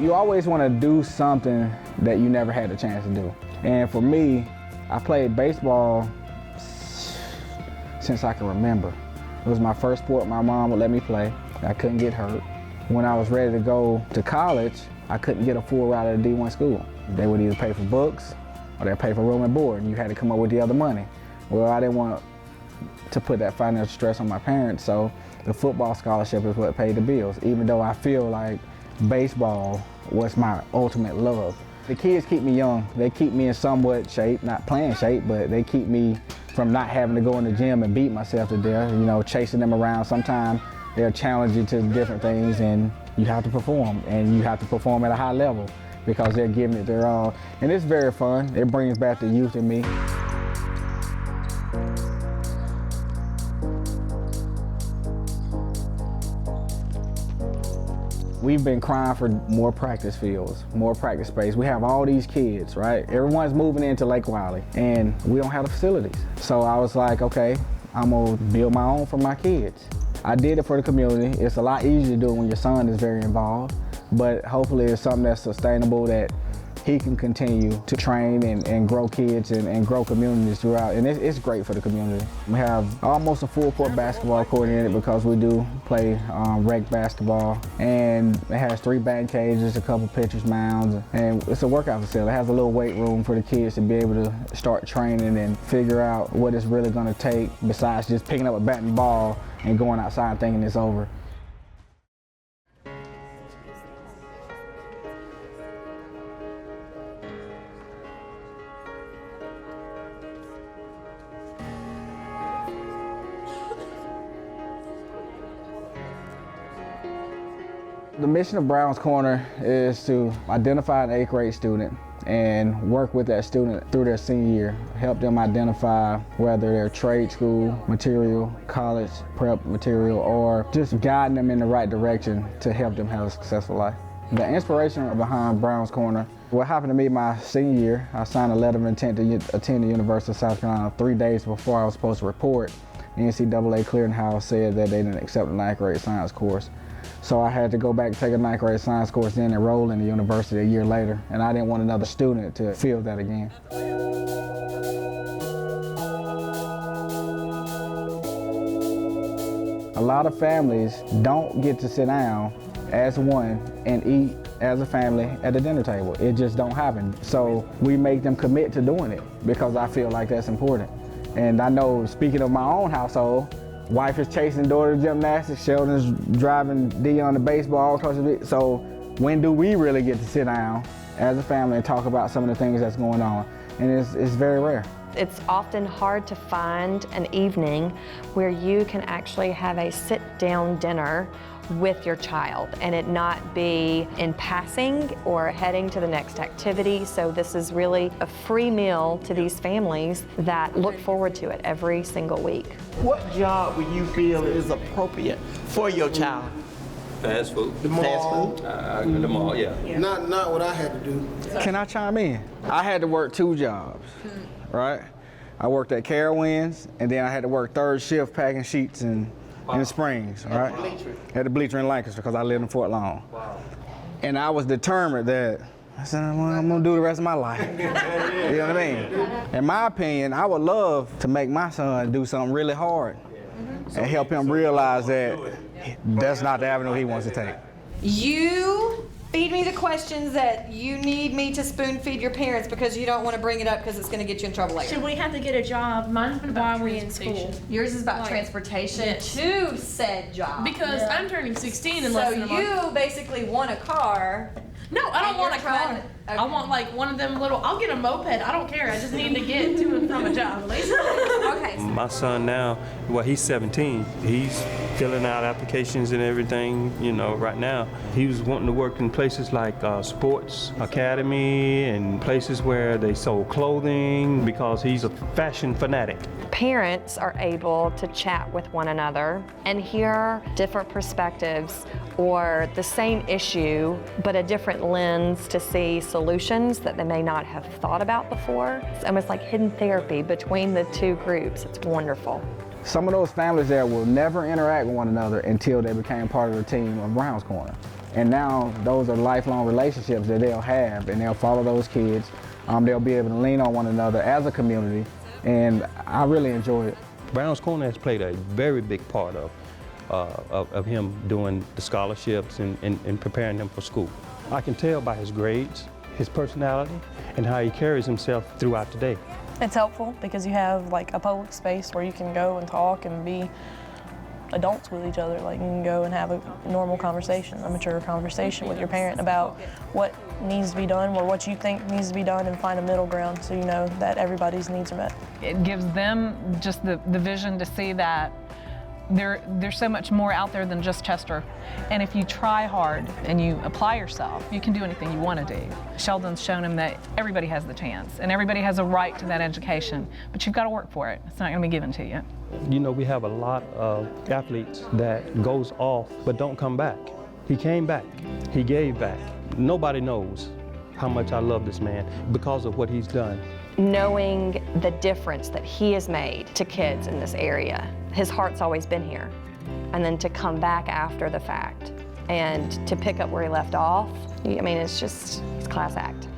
You always want to do something that you never had a chance to do. And for me, I played baseball since I can remember. It was my first sport my mom would let me play. I couldn't get hurt. When I was ready to go to college, I couldn't get a full ride at a D1 school. They would either pay for books or they'd pay for room and board, and you had to come up with the other money. Well, I didn't want to put that financial stress on my parents, so the football scholarship is what paid the bills, even though I feel like baseball was my ultimate love. The kids keep me young. They keep me in somewhat shape, not playing shape, but they keep me from not having to go in the gym and beat myself to death, you know, chasing them around. Sometimes they'll challenge you to different things and you have to perform, and you have to perform at a high level because they're giving it their all. And it's very fun. It brings back the youth in me. We've been crying for more practice fields, more practice space. We have all these kids, right? Everyone's moving into Lake Wiley, and we don't have the facilities. So I was like, okay, I'm gonna build my own for my kids. I did it for the community. It's a lot easier to do it when your son is very involved, but hopefully it's something that's sustainable that he can continue to train and grow kids and grow communities throughout. And it's great for the community. We have almost a full court basketball court in it because we do play rec basketball. And it has 3 batting cages, a couple pitcher's mounds, and it's a workout facility. It has a little weight room for the kids to be able to start training and figure out what it's really gonna take besides just picking up a bat and ball and going outside and thinking it's over. The mission of Brown's Corner is to identify an 8th grade student and work with that student through their senior year, help them identify whether they're trade school material, college prep material, or just guiding them in the right direction to help them have a successful life. The inspiration behind Brown's Corner, what happened to me my senior year, I signed a letter of intent to attend the University of South Carolina 3 days before I was supposed to report. The NCAA clearinghouse said that they didn't accept the 9th grade science course. So I had to go back and take a 9th grade science course, then enroll in the university a year later. And I didn't want another student to feel that again. A lot of families don't get to sit down as one and eat as a family at the dinner table. It just don't happen. So we make them commit to doing it because I feel like that's important. And I know, speaking of my own household, wife is chasing daughter to gymnastics, Sheldon's driving Dion to baseball. So when do we really get to sit down as a family and talk about some of the things that's going on? And it's very rare. It's often hard to find an evening where you can actually have a sit-down dinner with your child and it not be in passing or heading to the next activity. So this is really a free meal to these families that look forward to it every single week. What job would you feel is appropriate for your child? Fast food. The mall. The mall, yeah. Not what I had to do. Can I chime in? I had to work 2 jobs, right? I worked at Carowinds, and then I had to work 3rd shift packing sheets in Springs, right? At the bleacher in Lancaster, because I lived in Fort Lawn. Wow. And I was determined that, I said, well, I'm gonna do the rest of my life. You know what I mean? In my opinion, I would love to make my son do something really hard and help him realize that that's not the avenue he wants to take. You feed me the questions that you need me to spoon feed your parents because you don't want to bring it up because it's going to get you in trouble later. Should we have to get a job? Mine's been about While we're in school. transportation. Yours is about Like, transportation yes. to said job. Because I'm turning 16 in less than a So month. you basically want a car. No, I don't and want a you're trying car. to- I okay. want like one of them little, I'll get a moped. I don't care. I just need to get to and from a job. Okay. My son now, well, he's 17. He's filling out applications and everything, you know, right now. He was wanting to work in places like Sports Academy and places where they sold clothing because he's a fashion fanatic. Parents are able to chat with one another and hear different perspectives or the same issue, but a different lens to see solutions that they may not have thought about before. It's almost like hidden therapy between the 2 groups. It's wonderful. Some of those families there will never interact with one another until they became part of the team of Brown's Corner. And now those are lifelong relationships that they'll have, and they'll follow those kids. They'll be able to lean on one another as a community, and I really enjoy it. Brown's Corner has played a very big part of him doing the scholarships and preparing them for school. I can tell by his grades, his personality, and how he carries himself throughout the day. It's helpful because you have like a public space where you can go and talk and be adults with each other. Like you can go and have a normal conversation, a mature conversation with your parent about what needs to be done or what you think needs to be done, and find a middle ground so you know that everybody's needs are met. It gives them just the vision to see that there's so much more out there than just Chester. And if you try hard and you apply yourself, you can do anything you want to do. Sheldon's shown him that everybody has the chance and everybody has a right to that education, but you've got to work for it. It's not going to be given to you. You know, we have a lot of athletes that goes off but don't come back. He came back. He gave back. Nobody knows how much I love this man because of what he's done. Knowing the difference that he has made to kids in this area. His heart's always been here. And then to come back after the fact and to pick up where he left off, I mean, it's class act.